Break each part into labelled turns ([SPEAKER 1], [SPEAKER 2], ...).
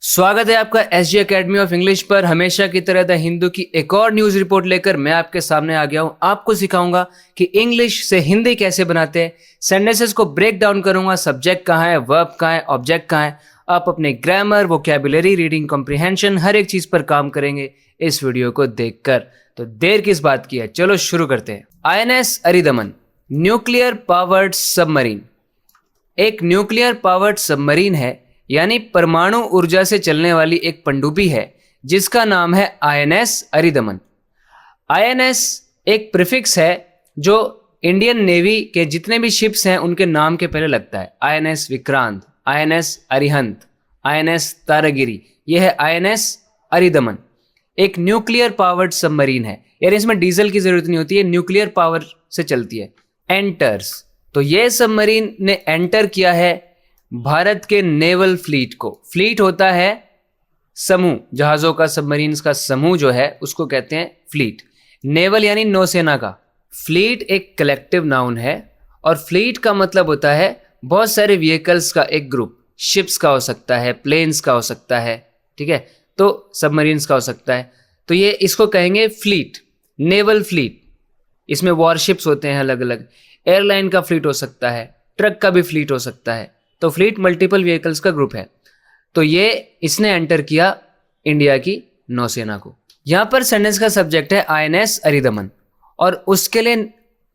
[SPEAKER 1] स्वागत है आपका एसजी एकेडमी ऑफ इंग्लिश पर। हमेशा की तरह द हिंदू की एक और न्यूज रिपोर्ट लेकर मैं आपके सामने आ गया हूं। आपको सिखाऊंगा कि इंग्लिश से हिंदी कैसे बनाते हैं। सेंटेंसेस को ब्रेक डाउन करूंगा। सब्जेक्ट कहाँ है, वर्ब कहाँ है, ऑब्जेक्ट कहाँ है। आप अपने ग्रामर, वोकैबुलरी, रीडिंग कॉम्प्रिहेंशन हर एक चीज पर काम करेंगे इस वीडियो को देखकर। तो देर किस बात की है, चलो शुरू करते हैं। INS Aridaman nuclear powered submarine एक न्यूक्लियर पावर्ड सबमरीन है, यानी परमाणु ऊर्जा से चलने वाली एक पनडुब्बी है जिसका नाम है आईएनएस अरिदमन। आईएनएस एक प्रीफिक्स है जो इंडियन नेवी के जितने भी शिप्स हैं उनके नाम के पहले लगता है। INS Vikrant, INS Arihant, INS Taragiri, यह है आईएनएस अरिदमन। एक न्यूक्लियर पावर्ड सबमरीन है, यानी इसमें डीजल की जरूरत नहीं होती है, न्यूक्लियर पावर से चलती है। एंटर्स, तो यह सबमरीन ने एंटर किया है भारत के नेवल फ्लीट को। फ्लीट होता है समूह, जहाजों का, सबमरीन्स का समूह जो है उसको कहते हैं फ्लीट। नेवल यानी नौसेना का। फ्लीट एक कलेक्टिव नाउन है और फ्लीट का मतलब होता है बहुत सारे व्हीकल्स का एक ग्रुप। शिप्स का हो सकता है, प्लेन्स का हो सकता है, ठीक है, तो सबमरीन्स का हो सकता है। तो ये इसको कहेंगे फ्लीट, नेवल फ्लीट। इसमें वॉरशिप्स होते हैं अलग अलग। एयरलाइन का फ्लीट हो सकता है, ट्रक का भी फ्लीट हो सकता है। तो फ्लीट मल्टीपल व्हीकल्स का ग्रुप है। तो ये इसने एंटर किया इंडिया की नौसेना को। यहां पर सेंटेंस का सब्जेक्ट है आईएनएस अरिदमन और उसके लिए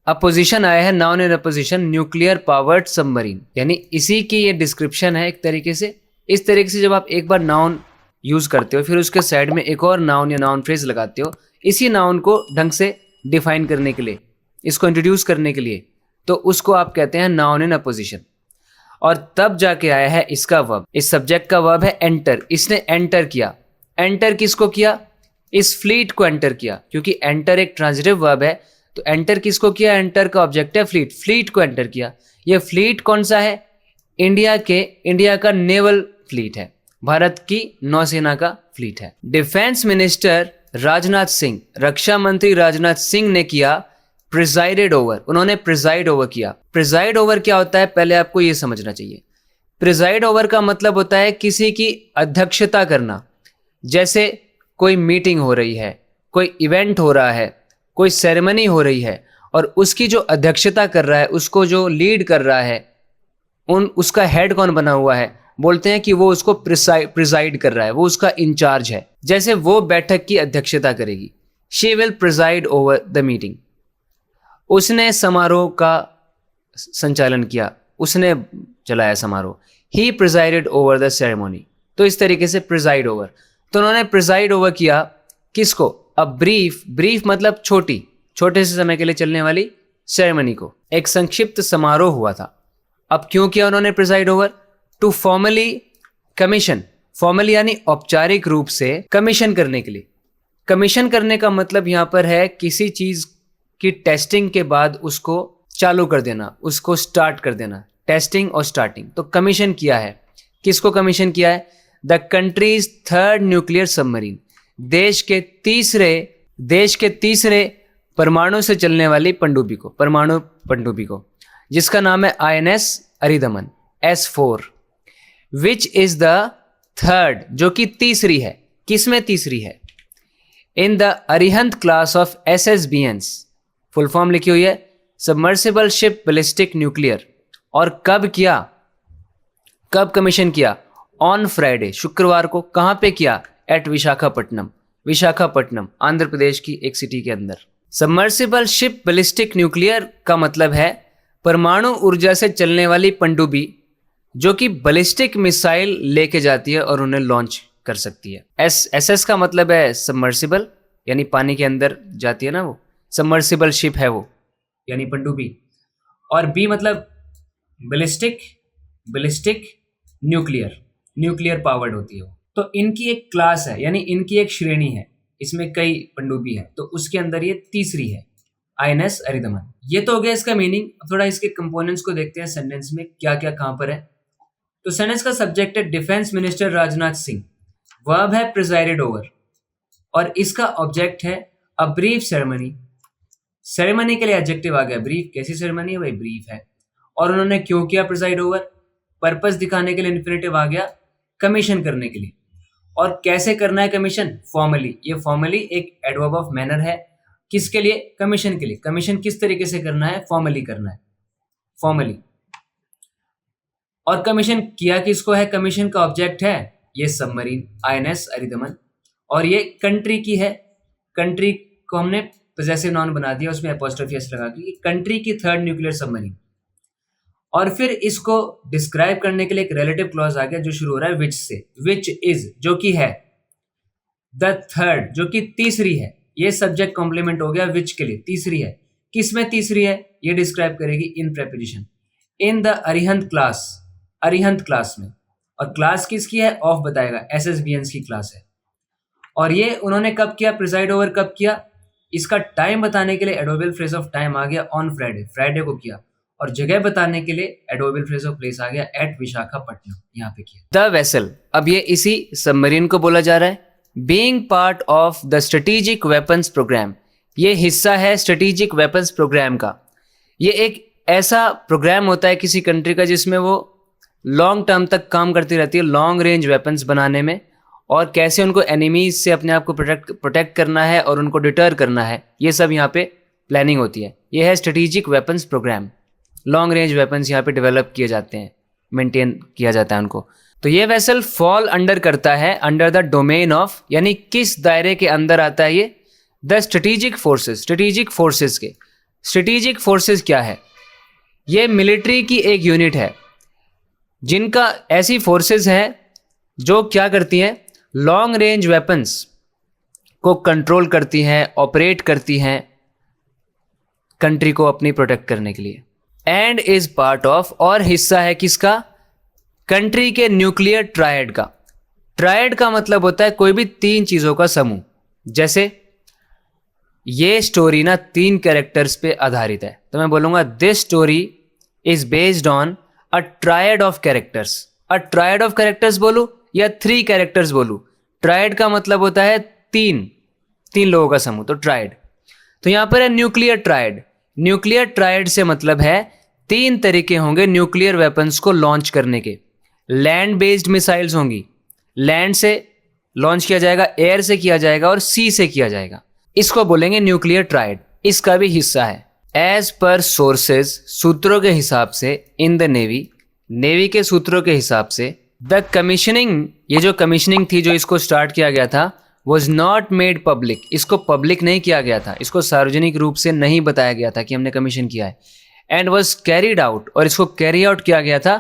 [SPEAKER 1] अपोजिशन आया है, noun in opposition, nuclear powered submarine. यानी इसी की ये डिस्क्रिप्शन है एक तरीके से। इस तरीके से जब आप एक बार नाउन यूज करते हो फिर उसके साइड में एक और नाउन या नाउन फ्रेज लगाते हो, इसी नाउन को ढंग से डिफाइन करने के लिए, इसको इंट्रोड्यूस करने के लिए, तो उसको आप कहते हैं नाउन इन अपोजिशन। और तब जाके आया है इसका वर्ब। इस सब्जेक्ट का वर्ब है एंटर। इसने एंटर किया। एंटर किसको किया? इस फ्लीट को एंटर किया, क्योंकि एंटर एक ट्रांजिटिव वर्ब है। तो एंटर किसको किया? एंटर का ऑब्जेक्ट है फ्लीट। फ्लीट को एंटर किया। ये फ्लीट कौन सा है? इंडिया का नेवल फ्लीट है, भारत की नौसेना का फ्लीट है। डिफेंस मिनिस्टर राजनाथ सिंह, रक्षा मंत्री राजनाथ सिंह ने किया प्रिजाइडेड ओवर। उन्होंने प्रिजाइड ओवर किया। प्रिजाइड ओवर क्या होता है पहले आपको यह समझना चाहिए। प्रिजाइड ओवर का मतलब होता है किसी की अध्यक्षता करना। जैसे कोई मीटिंग हो रही है, कोई इवेंट हो रहा है, कोई सेरेमनी हो रही है और उसकी जो अध्यक्षता कर रहा है, उसको जो लीड कर रहा है, उसका हेड कौन बना हुआ है, बोलते हैं कि वो उसको प्रिजाइड कर रहा है, वो उसका इंचार्ज है। जैसे वो बैठक की अध्यक्षता करेगी, she will preside over the meeting. उसने समारोह का संचालन किया, उसने चलाया समारोह। ही प्रिजाइडेड ओवर द सेरेमनी। तो इस तरीके से प्रिजाइड ओवर। तो उन्होंने प्रिजाइड ओवर किया किसको? अ ब्रीफ, ब्रीफ मतलब छोटी, छोटे से समय के लिए चलने वाली सेरेमनी को। एक संक्षिप्त समारोह हुआ था। अब क्यों किया उन्होंने presided over? To formally commission, formally यानी औपचारिक रूप से कमीशन करने के लिए। कमीशन करने का मतलब यहां पर है किसी चीज की टेस्टिंग के बाद उसको चालू कर देना, उसको स्टार्ट कर देना। टेस्टिंग और स्टार्टिंग। तो कमीशन किया है। किसको कमीशन किया है? The countries third nuclear submarine, देश के तीसरे परमाणु से चलने वाली पनडुब्बी को, परमाणु पनडुब्बी को, जिसका नाम है INS Aridaman S4, which is the third, जो कि तीसरी है। किसमें तीसरी है? इन the Arihant class of SSBNs। Full form लिखी हुई है सबमर्सिबल शिप बैलिस्टिक न्यूक्लियर। और कब किया? कब कमीशन किया? ऑन फ्राइडे, शुक्रवार को। कहां पे किया? एट विशाखापट्टनम, विशाखापट्टनम आंध्र प्रदेश की एक सिटी के अंदर। सबमर्सिबल शिप बैलिस्टिक न्यूक्लियर का मतलब है परमाणु ऊर्जा से चलने वाली पनडुब्बी जो कि बैलिस्टिक मिसाइल लेके जाती है और उन्हें लॉन्च कर सकती है। SS का मतलब है सबमर्सिबल, यानी पानी के अंदर जाती है ना वो, सबमर्सिबल शिप है वो, यानी पनडुब्बी। और B मतलब बैलिस्टिक न्यूक्लियर, न्यूक्लियर पावर्ड होती है वो। तो इनकी एक क्लास है, यानी इनकी एक श्रेणी है, इसमें कई पनडुब्बी है, तो उसके अंदर ये तीसरी है, आईएनएस अरिदमन। ये तो हो गया इसका मीनिंग। अब थोड़ा इसके कंपोनेंट्स को देखते हैं सेंटेंस में क्या क्या कहां पर है। तो सेंटेंस का सब्जेक्ट है defence minister Rajnath Singh, verb है प्रिजाइडेड ओवर और इसका ऑब्जेक्ट है अ ब्रीफ सेरेमनी। सेरेमनी के लिए एडजेक्टिव आ गया ब्रीफ। कैसी सेरेमनी है भाई? ब्रीफ है। और उन्होंने क्यों किया प्रिजाइड ओवर? पर्पस दिखाने के लिए इन्फिनेटिव आ गया कमीशन करने के लिए। और कैसे करना है कमीशन? फॉर्मली। ये फॉर्मली एक एडवर्ब ऑफ मैनर है। किसके लिए? कमीशन के लिए। कमीशन किस तरीके से करना है? फॉर्मली करना है, फॉर्मली। और कमीशन किया किसको है? कमीशन का ऑब्जेक्ट है ये सबमरीन, आईएनएस अरिदमन, और ये कंट्री की है। कंट्री को हमने पोजेसिव नाउन बना दिया, उसमें एपोस्ट्रोफी एस लगा के, कंट्री की थर्ड न्यूक्लियर सबमरीन। और फिर इसको डिस्क्राइब करने के लिए एक रिलेटिव क्लॉज आ गया जो शुरू हो रहा है विच से। विच इज, जो कि है, द थर्ड, जो कि तीसरी है। ये सब्जेक्ट कॉम्प्लीमेंट हो गया विच के लिए, तीसरी है। किसमें तीसरी है? ये डिस्क्राइब करेगी in preposition, in the Arihant class, Arihant class में। और क्लास किसकी है? ऑफ बताएगा, एसएसबीएंस की क्लास है। और ये उन्होंने कब किया? प्रिसाइड ओवर कब किया? इसका टाइम बताने के लिए एडवर्बियल फ्रेज ऑफ टाइम आ गया ऑन फ्राइडे, फ्राइडे को किया। और जगह बताने के लिए एडवर्बियल फ्रेज ऑफ प्लेस आ गया एट विशाखापट्टनम, यहाँ पे किया। द वेसल, अब ये इसी सबमरीन को बोला जा रहा है। Being part of the strategic weapons programme, ये हिस्सा है स्ट्रेटेजिक वेपन्स प्रोग्राम का। ये एक ऐसा प्रोग्राम होता है किसी कंट्री का जिसमें वो लॉन्ग टर्म तक काम करती रहती है लॉन्ग रेंज वेपन्स बनाने में, और कैसे उनको एनिमीज से अपने आप को प्रोटेक्ट करना है और उनको डिटर करना है, ये सब यहाँ पे प्लानिंग होती है। ये है strategic weapons programme. Long range weapons यहाँ पे डेवलप किए जाते हैं, मेंटेन किया जाता है उनको। तो ये वेसल फॉल अंडर करता है अंडर द डोमेन ऑफ, यानी किस दायरे के अंदर आता है ये? The strategic forces. Strategic forces के, स्ट्रेटेजिक फोर्सेस क्या है? ये मिलिट्री की एक यूनिट है जिनका, ऐसी फोर्सेस हैं जो क्या करती हैं? लॉन्ग रेंज वेपन्स को कंट्रोल करती हैं, ऑपरेट करती हैं कंट्री को अपनी प्रोटेक्ट करने के लिए। एंड इज पार्ट ऑफ, और हिस्सा है किसका? कंट्री के न्यूक्लियर ट्रायड का। ट्रायड का मतलब होता है कोई भी तीन चीजों का समूह। जैसे ये स्टोरी ना 3 कैरेक्टर्स पे आधारित है, तो मैं बोलूंगा this story is based on a triad of characters. A triad of characters बोलूं या 3 कैरेक्टर्स बोलूं? ट्रायड का मतलब होता है तीन लोगों का समूह, तो ट्रायड। तो यहां पर है न्यूक्लियर ट्रायड। न्यूक्लियर ट्रायड से मतलब है 3 तरीके होंगे न्यूक्लियर वेपन्स को लॉन्च करने के। लैंड बेस्ड मिसाइल्स होंगी, लैंड से लॉन्च किया जाएगा, एयर से किया जाएगा और सी से किया जाएगा। इसको बोलेंगे न्यूक्लियर ट्रायड। इसका भी हिस्सा है। एज पर सोर्सेज, सूत्रों के हिसाब से, इन द नेवी, नेवी के सूत्रों के हिसाब से, द कमीशनिंग, ये जो कमीशनिंग थी जो इसको स्टार्ट किया गया था, वॉज नॉट मेड पब्लिक। इसको पब्लिक नहीं किया गया था, इसको सार्वजनिक रूप से नहीं बताया गया था कि हमने कमीशन किया है। एंड वॉज कैरीड आउट, और इसको कैरी आउट किया गया था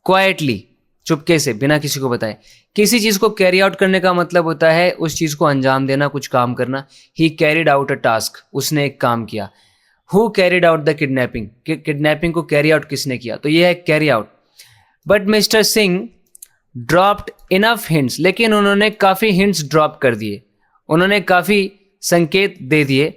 [SPEAKER 1] क्वाइटली, चुपके से, बिना किसी को बताए। किसी चीज़ को कैरी आउट करने का मतलब होता है उस चीज़ को अंजाम देना, कुछ काम करना। ही कैरिड आउट अ टास्क, उसने एक काम किया। Who carried out the kidnapping, kidnapping को कैरी आउट किसने किया, तो ये है carry out. But mister Singh dropped enough hints, लेकिन उन्होंने काफ़ी हिंट्स ड्रॉप कर दिए, उन्होंने काफ़ी संकेत दे दिए।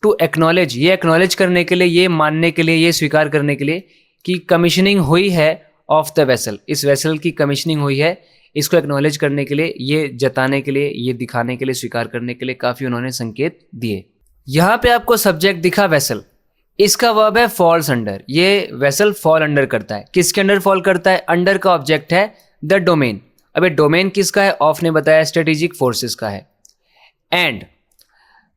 [SPEAKER 1] टू एक्नॉलेज, ये एक्नॉलेज करने के लिए, ये मानने के लिए, ये स्वीकार करने के लिए कि कमीशनिंग हुई है ऑफ द वेसल, इस वेसल की कमीशनिंग हुई है, इसको एक्नॉलेज करने के लिए, ये जताने के लिए, ये दिखाने के लिए, स्वीकार करने के लिए काफ़ी उन्होंने संकेत दिए। यहाँ पे आपको सब्जेक्ट दिखा वेसल, इसका वर्ब है फॉल्स अंडर। ये वेसल फॉल अंडर करता है। किसके अंडर फॉल करता है? अंडर का ऑब्जेक्ट है द डोमेन। अबे डोमेन किसका है? ऑफ ने बताया स्ट्रेटेजिक फोर्सेस का है। एंड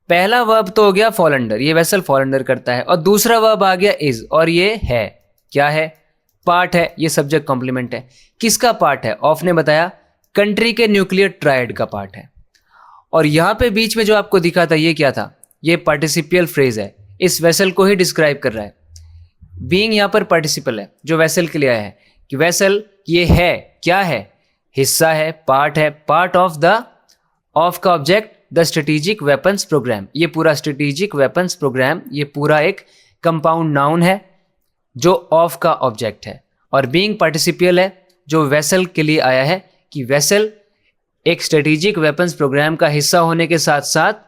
[SPEAKER 1] पहला वर्ब तो हो गया फॉल अंडर, ये वेसल फॉल अंडर करता है। और दूसरा वर्ब आ गया इज, और ये है, क्या है? पार्ट है, ये सब्जेक्ट कॉम्प्लीमेंट है। किसका पार्ट है? ऑफ ने बताया कंट्री के न्यूक्लियर ट्रायड का पार्ट है। और यहाँ पे बीच में जो आपको दिखा था ये क्या था? ये पार्टिसिपियल फ्रेज है, इस वेसल को ही डिस्क्राइब कर रहा है। बीइंग यहाँ पर पार्टिसिपल है जो वेसल के लिए आया है, कि वेसल ये है, क्या है? हिस्सा है, पार्ट है, पार्ट ऑफ द, ऑफ का object the strategic weapons programme. ये पूरा स्ट्रेटेजिक वेपन्स प्रोग्राम, ये पूरा एक कंपाउंड नाउन है जो ऑफ का ऑब्जेक्ट है। और बीइंग पार्टिसिपियल है जो वेसल के लिए आया है, कि वेसल एक स्ट्रेटेजिक वेपन्स प्रोग्राम का हिस्सा होने के साथ साथ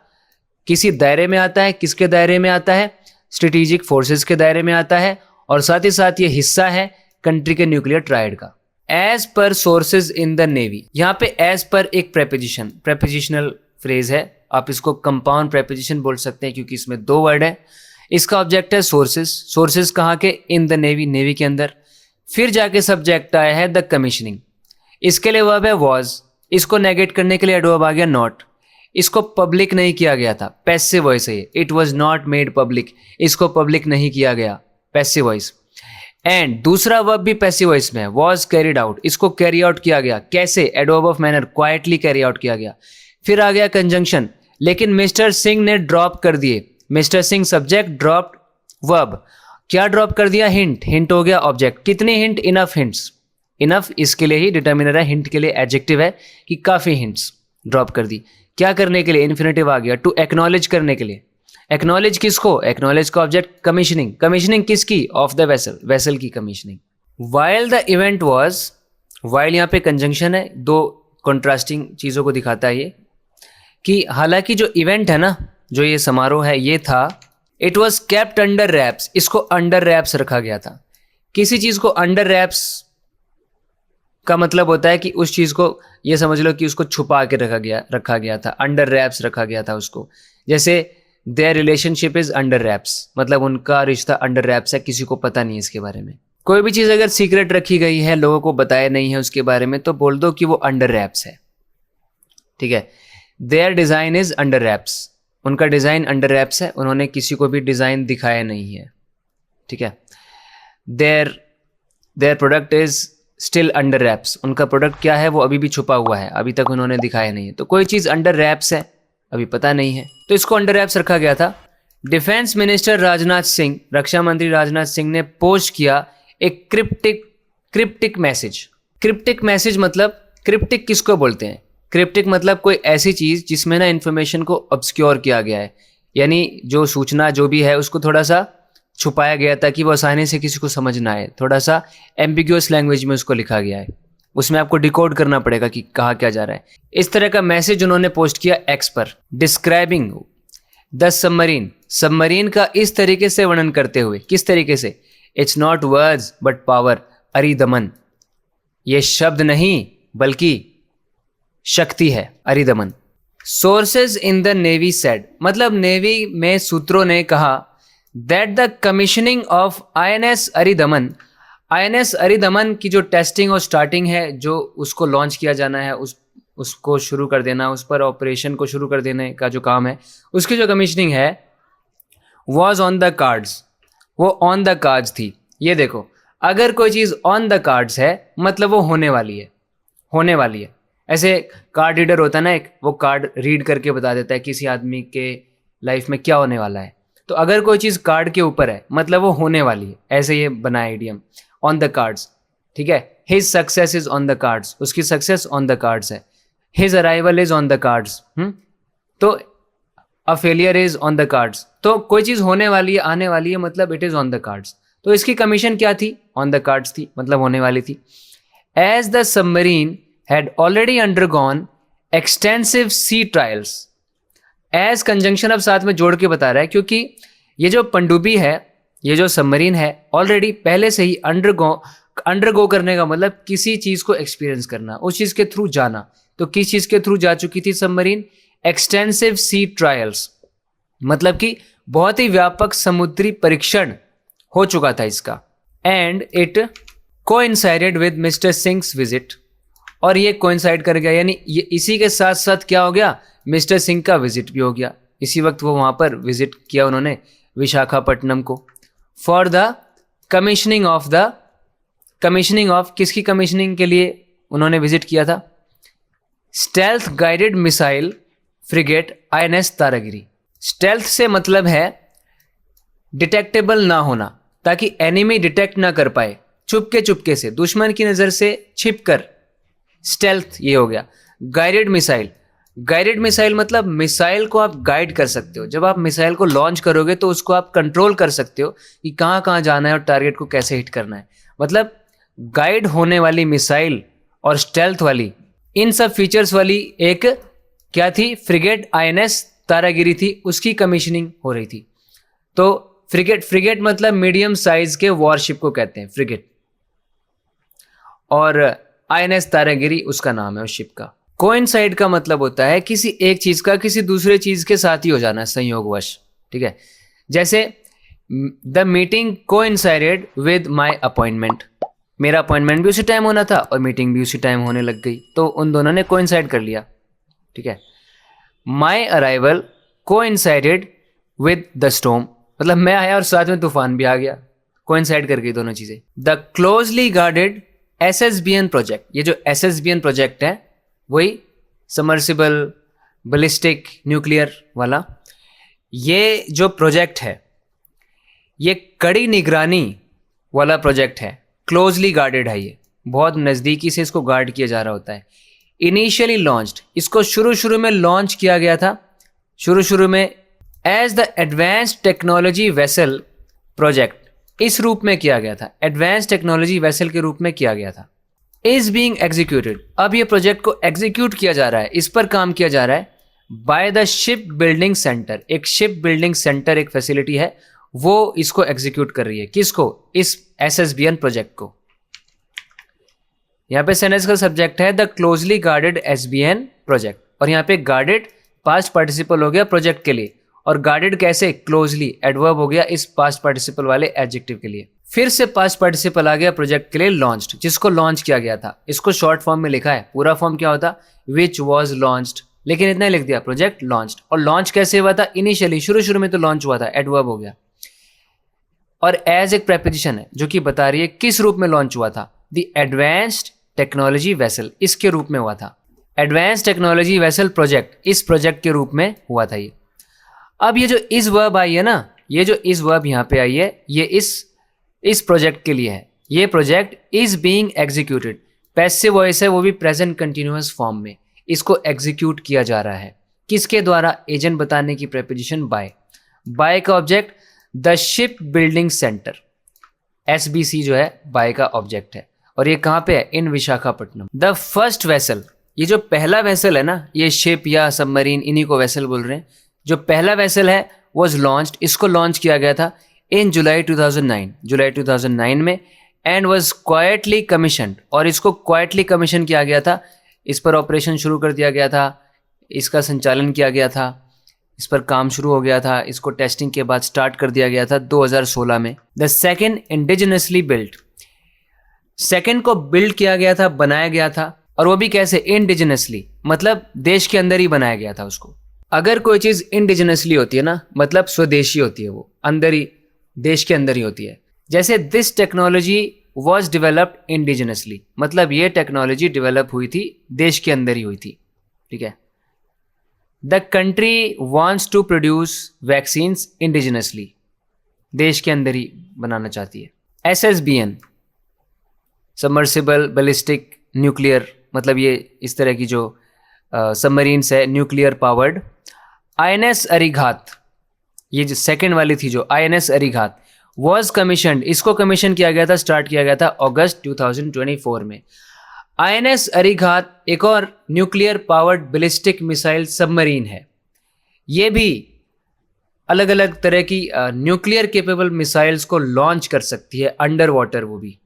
[SPEAKER 1] किसी दायरे में आता है। किसके दायरे में आता है? स्ट्रेटेजिक फोर्सेस के दायरे में आता है, और साथ ही साथ ये हिस्सा है कंट्री के न्यूक्लियर ट्रायड का। As per sources in the navy, यहाँ पे एज पर एक प्रेपोजिशन, प्रेपोजिशनल फ्रेज है, आप इसको कंपाउंड प्रेपोजिशन बोल सकते हैं क्योंकि इसमें 2 वर्ड है। इसका ऑब्जेक्ट है सोर्सेज। सोर्सेज कहाँ के? इन द नेवी, नेवी के अंदर। फिर जाके सब्जेक्ट आया है द कमीशनिंग। इसके लिए वर्ब है वॉज, इसको नेगेट करने के लिए एडवर्ब आ गया नॉट। इसको पब्लिक नहीं किया गया था, पैसिव वॉइस है, it was not made public, इसको पब्लिक नहीं किया गया, पैसिव वॉइस। एंड दूसरा वर्ब भी पैसिव वॉइस में है, वॉज कैरिड आउट, इसको कैरी आउट किया गया, कैसे, adverb of manner, quietly carry out किया गया। फिर आ गया कंजंक्शन, लेकिन मिस्टर सिंह ने ड्रॉप कर दिए, mister Singh subject, dropped verb, क्या ड्रॉप कर दिया, हिंट, हिंट हो गया ऑब्जेक्ट। कितने हिंट, इनफ हिंट्स, इनफ इसके लिए ही डिटर्मिनर है, हिंट के लिए एडजेक्टिव है कि काफी हिंट्स ड्रॉप कर दी। क्या करने के लिए, इन्फिनेटिव आ गया, टू एक्नॉलेज करने के लिए। एक्नॉलेज किसको, एक्नॉलेज का ऑब्जेक्ट कमीशनिंग, कमीशनिंग किसकी, ऑफ द वेसल, वेसल की commissioning. While the event was, while यहाँ पे कंजंक्शन है, दो कॉन्ट्रास्टिंग चीज़ों को दिखाता है ये, कि हालांकि जो इवेंट है ना, जो ये समारोह है, ये था, it was kept under raps, इसको अंडर रैप्स रखा गया था। किसी चीज़ को अंडर रैप्स का मतलब होता है कि उस चीज़ को, ये समझ लो कि उसको छुपा के रखा गया था, अंडर रैप्स रखा गया था उसको। जैसे their relationship is under raps, मतलब उनका रिश्ता अंडर रैप्स है, किसी को पता नहीं है इसके बारे में। कोई भी चीज़ अगर सीक्रेट रखी गई है, लोगों को बताया नहीं है उसके बारे में, तो बोल दो कि वो अंडर रैप्स है, ठीक है। Their design is under wraps, उनका डिज़ाइन अंडर रैप्स है, उन्होंने किसी को भी डिज़ाइन दिखाया नहीं है, ठीक है। Their product is still under wraps, उनका प्रोडक्ट क्या है वो अभी भी छुपा हुआ है, अभी तक उन्होंने दिखाया नहीं है। तो कोई चीज़ अंडर रैप्स है, अभी पता नहीं है, तो इसको अंडर रैप्स रखा गया था। डिफेंस मिनिस्टर राजनाथ सिंह, रक्षा मंत्री राजनाथ सिंह ने पोस्ट किया एक क्रिप्टिक मैसेज। क्रिप्टिक मैसेज मतलब, क्रिप्टिक किसको बोलते हैं, क्रिप्टिक मतलब कोई ऐसी चीज़ जिसमें ना इन्फॉर्मेशन को ऑब्सक्योर किया गया है, यानी जो सूचना जो भी है उसको थोड़ा सा छुपाया गया ताकि वो आसानी से किसी को समझ ना आए, थोड़ा सा एम्बिग्यूअस लैंग्वेज में उसको लिखा गया है, उसमें आपको डिकोड करना पड़ेगा कि कहा क्या जा रहा है। इस तरह का मैसेज उन्होंने पोस्ट किया एक्स पर, डिस्क्राइबिंग द सबमरीन, सबमरीन का इस तरीके से वर्णन करते हुए, किस तरीके से, it's not words but power, Aridaman, ये शब्द नहीं बल्कि शक्ति है, Aridaman. Sources in the navy said, मतलब नेवी में सूत्रों ने कहा, that the commissioning of INS Aridaman, INS Aridaman की जो टेस्टिंग और स्टार्टिंग है, जो उसको लॉन्च किया जाना है, उसको शुरू कर देना, उस पर ऑपरेशन को शुरू कर देने का जो काम है, उसकी जो कमीशनिंग है, वॉज ऑन द कार्ड्स, वो ऑन द कार्ड्स थी। ये देखो, अगर कोई चीज़ ऑन द कार्ड्स है मतलब वो होने वाली है, होने वाली है। ऐसे कार्ड रीडर होता है ना एक, वो कार्ड रीड करके बता देता है किसी आदमी के लाइफ में क्या होने वाला है। तो अगर कोई चीज़ कार्ड के ऊपर है मतलब वो होने वाली है, ऐसे ये बना है इडियम, ऑन द कार्ड्स, ठीक है। His success is on the cards, उसकी सक्सेस ऑन द कार्ड्स है। His arrival is on the cards, तो a failure is on the cards, तो कोई चीज़ होने वाली है, आने वाली है, मतलब it is on the cards. तो इसकी कमीशन क्या थी, ऑन द कार्ड्स थी, मतलब होने वाली थी। As the submarine had already undergone extensive sea trials, as conjunction अब साथ में जोड़ के बता रहा है, क्योंकि ये जो पनडुब्बी है, ये जो सबमरीन है, ऑलरेडी पहले से ही अंडरगो करने का मतलब किसी चीज़ को एक्सपीरियंस करना, उस चीज़ के थ्रू जाना। तो किस चीज़ के थ्रू जा चुकी थी सबमरीन, एक्सटेंसिव सी ट्रायल्स, मतलब कि बहुत ही व्यापक समुद्री परीक्षण हो चुका था इसका। And it coincided with mister sings visit, और ये कोइंसाइड कर गया, यानी ये इसी के साथ साथ क्या हो गया, मिस्टर सिंह का विजिट भी हो गया। इसी वक्त वो वहाँ पर विजिट किया उन्होंने विशाखापट्टनम को, फॉर द कमीशनिंग ऑफ किसकी कमीशनिंग के लिए उन्होंने विजिट किया था, stealth guided missile frigate INS Taragiri. Stealth से मतलब है डिटेक्टेबल ना होना, ताकि एनिमी डिटेक्ट ना कर पाए, चुपके से, दुश्मन की नज़र से छिप कर, स्टेल्थ ये हो गया। गाइडेड मिसाइल मतलब मिसाइल को आप गाइड कर सकते हो, जब आप मिसाइल को लॉन्च करोगे तो उसको आप कंट्रोल कर सकते हो कि कहाँ कहाँ जाना है और टारगेट को कैसे हिट करना है। मतलब गाइड होने वाली मिसाइल और स्टेल्थ वाली, इन सब फीचर्स वाली एक क्या थी, फ्रिगेट INS तारागिरी थी, उसकी कमीशनिंग हो रही थी। तो फ्रिगेट मतलब मीडियम साइज के वॉरशिप को कहते हैं फ्रिगेट, और INS तारागिरी उसका नाम है उस शिप का। कोइंसाइड का मतलब होता है किसी एक चीज का किसी दूसरे चीज के साथ ही हो जाना, संयोगवश, ठीक है। जैसे the meeting coincided with my appointment, मेरा अपॉइंटमेंट भी उसी टाइम होना था और मीटिंग भी उसी टाइम होने लग गई, तो उन दोनों ने कोइंसाइड कर लिया, ठीक है। My arrival coincided with the storm, मतलब मैं आया और साथ में तूफान भी आ गया, कोइंसाइड कर गई दोनों चीज़ें। The closely guarded SSBN project, ये जो SSBN प्रोजेक्ट है वही समर्सिबल बैलिस्टिक न्यूक्लियर वाला, ये जो प्रोजेक्ट है ये कड़ी निगरानी वाला प्रोजेक्ट है, क्लोजली गार्डेड है, ये बहुत नज़दीकी से इसको गार्ड किया जा रहा होता है। इनिशियली लॉन्च्ड, इसको शुरू में लॉन्च किया गया था, शुरू में as the advanced technology vessel project, इस रूप में किया गया था, एडवांस्ड टेक्नोलॉजी वेसल के रूप में किया गया था। इज बीइंग एग्जीक्यूटेड, अब ये प्रोजेक्ट को एग्जीक्यूट किया जा रहा है, इस पर काम किया जा रहा है by the ship building centre, एक शिप बिल्डिंग सेंटर एक फैसिलिटी है, वो इसको एग्जीक्यूट कर रही है। किसको? इस SSBN प्रोजेक्ट को। यहाँ पे सेंटेंस का सब्जेक्ट है the closely guarded SBN project, और यहाँ पे गार्डेड पास्ट पार्टिसिपल हो गया प्रोजेक्ट के लिए, और गार्डेड कैसे? क्लोजली एडवर्ब हो गया इस पास्ट पार्टिसिपल वाले एडजेक्टिव के लिए। फिर से पास्ट पार्टिसिपल आ गया प्रोजेक्ट के लिए लॉन्च्ड, जिसको लॉन्च किया गया था, इसको शॉर्ट फॉर्म में लिखा है, पूरा फॉर्म क्या होता? विच वॉज लॉन्च्ड, लेकिन इतना ही लिख दिया प्रोजेक्ट लॉन्च्ड। और लॉन्च कैसे हुआ था? इनिशियली शुरू में तो लॉन्च हुआ था, एडवर्ब हो गया, और एज एक प्रेपोजिशन है जो कि बता रही है किस रूप में लॉन्च हुआ था, द एडवांस्ड टेक्नोलॉजी वेसल, इसके रूप में हुआ था। एडवांस्ड टेक्नोलॉजी वेसल प्रोजेक्ट, इस प्रोजेक्ट के रूप में हुआ था ये। अब ये जो इस वर्ब आई है ना, ये जो इस वर्ब यहाँ पे आई है, ये इस प्रोजेक्ट के लिए है। ये project is being executed, passive voice है, वो भी प्रेजेंट कंटिन्यूअस फॉर्म में, इसको एग्जीक्यूट किया जा रहा है। किसके द्वारा? एजेंट बताने की प्रेपोजिशन बाय, बाय का object the ship building centre, SBC जो है बाय का ऑब्जेक्ट है, और ये कहाँ पे है? इन विशाखापट्टनम। द फर्स्ट वेसल, ये जो पहला वेसल है ना, ये शिप या सबमरीन, इन्हीं को वेसल बोल रहे हैं। जो पहला वेसल है वॉज लॉन्च्ड, इसको लॉन्च किया गया था इन जुलाई 2009 में, एंड वॉज क्वाइटली कमीशनड, और इसको क्वाइटली कमीशन किया गया था, इस पर ऑपरेशन शुरू कर दिया गया था, इसका संचालन किया गया था, इस पर काम शुरू हो गया था, इसको टेस्टिंग के बाद स्टार्ट कर दिया गया था 2016 में। The second indigenously built, second को बिल्ड किया गया था, बनाया गया था, और वो भी कैसे? इंडिजिनसली, मतलब देश के अंदर ही बनाया गया था उसको। अगर कोई चीज़ इंडिजिनसली होती है ना, मतलब स्वदेशी होती है, वो अंदर ही, देश के अंदर ही होती है। जैसे this technology was developed indigenously, मतलब ये टेक्नोलॉजी डिवेलप हुई थी, देश के अंदर ही हुई थी, ठीक है। The country wants to produce vaccines indigenously, देश के अंदर ही बनाना चाहती है। SSBN सबमर्सिबल बैलिस्टिक न्यूक्लियर, मतलब ये इस तरह की जो सबमरीन्स है न्यूक्लियर पावर्ड। INS अरिघात, ये जो सेकेंड वाली थी जो INS अरिघात वॉज कमीशनड, इसको कमीशन किया गया था, स्टार्ट किया गया था अगस्त 2024 में। INS अरिघात एक और nuclear powered ballistic missile submarine है, ये भी अलग अलग तरह की न्यूक्लियर केपेबल मिसाइल्स को लॉन्च कर सकती है अंडर वाटर, वो भी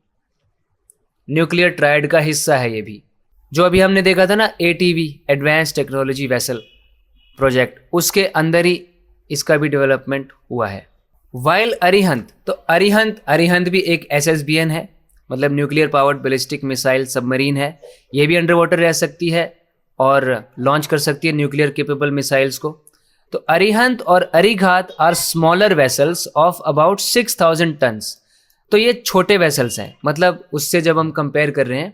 [SPEAKER 1] न्यूक्लियर ट्रायड का हिस्सा है ये भी। जो अभी हमने देखा था ना ATV advance technology vessel project, उसके अंदर ही इसका भी डेवलपमेंट हुआ है। वाइल अरिहंत, तो अरिहंत भी एक SSBN है, मतलब nuclear powered ballistic missile submarine है, ये भी अंडर वाटर रह सकती है और लॉन्च कर सकती है न्यूक्लियर केपेबल मिसाइल्स को। तो अरिहंत और Arighat are smaller vessels of about 6000 tonnes, तो ये छोटे वेसल्स हैं, मतलब उससे जब हम कंपेयर कर रहे हैं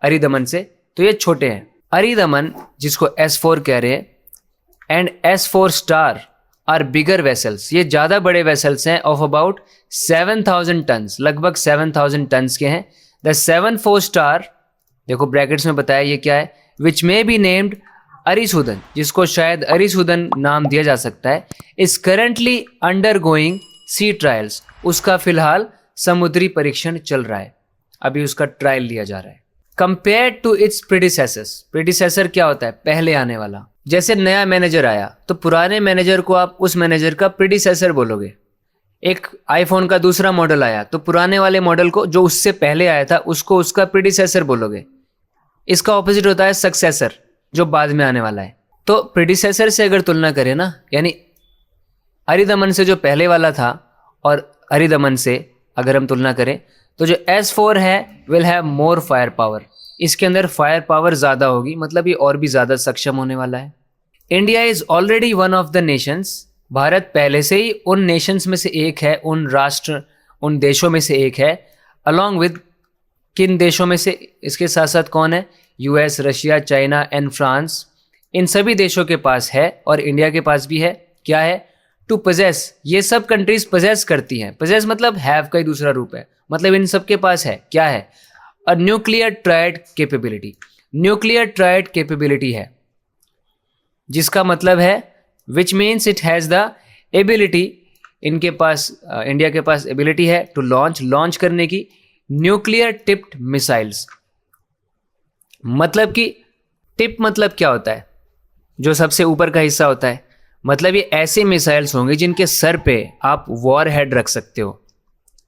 [SPEAKER 1] अरिदमन से, तो ये छोटे हैं। अरिदमन जिसको S4 कह रहे हैं, and S4 star are bigger vessels, ये ज़्यादा बड़े वेसल्स हैं, ऑफ अबाउट 7000 टन्स, लगभग 7000 टन्स के हैं। द 7-4 स्टार, देखो ब्रैकेट्स में बताया ये क्या है, which may be named Arisudan, जिसको शायद अरिसुदन नाम दिया जा सकता है, is currently undergoing sea trials, उसका फिलहाल समुद्री परीक्षण चल रहा है, अभी उसका ट्रायल लिया जा रहा है। Compare to it's predecessors, predecessor क्या होता है? पहले आने वाला। जैसे नया मैनेजर आया तो पुराने मैनेजर को आप उस मैनेजर का प्रीडिसेसर बोलोगे। एक आईफोन का दूसरा मॉडल आया तो पुराने वाले मॉडल को, जो उससे पहले आया था, उसको उसका प्रीडिसेसर बोलोगे। इसका ऑपोजिट होता है सक्सेसर, जो बाद में आने वाला है। तो प्रीडिसेसर से अगर तुलना करें ना, यानी अरिदमन से जो पहले वाला था और अरिदमन से अगर हम तुलना करें, तो जो S4 है will have more fire power, इसके अंदर फायर पावर ज़्यादा होगी, मतलब ये और भी ज़्यादा सक्षम होने वाला है। India is already one of the Nations, Bharat पहले से ही उन नेशंस में से एक है, उन देशों में से एक है। अलॉन्ग विद किन देशों में से, इसके साथ साथ कौन है? US, Russia, China and France. इन सभी देशों के पास है और इंडिया के पास भी है। क्या है? टू पोजेस, ये सब कंट्रीज पोजेस करती हैं। पोजेस मतलब हैव का ही दूसरा रूप है, मतलब इन सब के पास है। क्या है? A nuclear triad capability. Nuclear triad capability है, जिसका मतलब है which means it has the ability, इनके पास इंडिया के पास एबिलिटी है टू लॉन्च करने की न्यूक्लियर टिप्ड मिसाइल्स। मतलब कि टिप मतलब क्या होता है? जो सबसे ऊपर का हिस्सा होता है, मतलब ये ऐसे मिसाइल्स होंगे जिनके सर पे आप वॉर हेड रख सकते हो,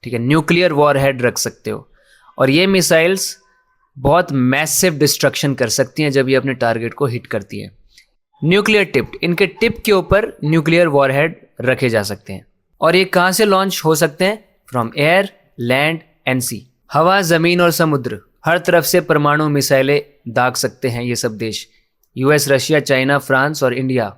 [SPEAKER 1] ठीक है, न्यूक्लियर वॉर हेड रख सकते हो। और ये मिसाइल्स बहुत मैसिव डिस्ट्रक्शन कर सकती हैं जब ये अपने टारगेट को हिट करती हैं। न्यूक्लियर टिप्ड, इनके टिप के ऊपर न्यूक्लियर वॉर हेड रखे जा सकते हैं। और ये कहाँ से लॉन्च हो सकते हैं? फ्रॉम एयर, लैंड एंड सी। हवा, ज़मीन और समुद्र, हर तरफ से परमाणु मिसाइलें दाग सकते हैं ये सब देश। US, रशिया, चाइना, फ्रांस और इंडिया,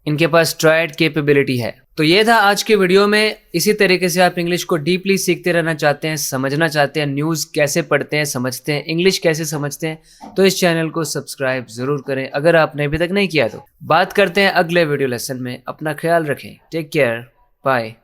[SPEAKER 1] इनके पास ट्रायड कैपेबिलिटी है। तो ये था आज के वीडियो में। इसी तरीके से आप इंग्लिश को डीपली सीखते रहना चाहते हैं, समझना चाहते हैं, न्यूज़ कैसे पढ़ते हैं, समझते हैं, इंग्लिश कैसे समझते हैं, तो इस चैनल को सब्सक्राइब ज़रूर करें अगर आपने अभी तक नहीं किया तो। बात करते हैं अगले वीडियो लेसन में। अपना ख्याल रखें। Take care, bye.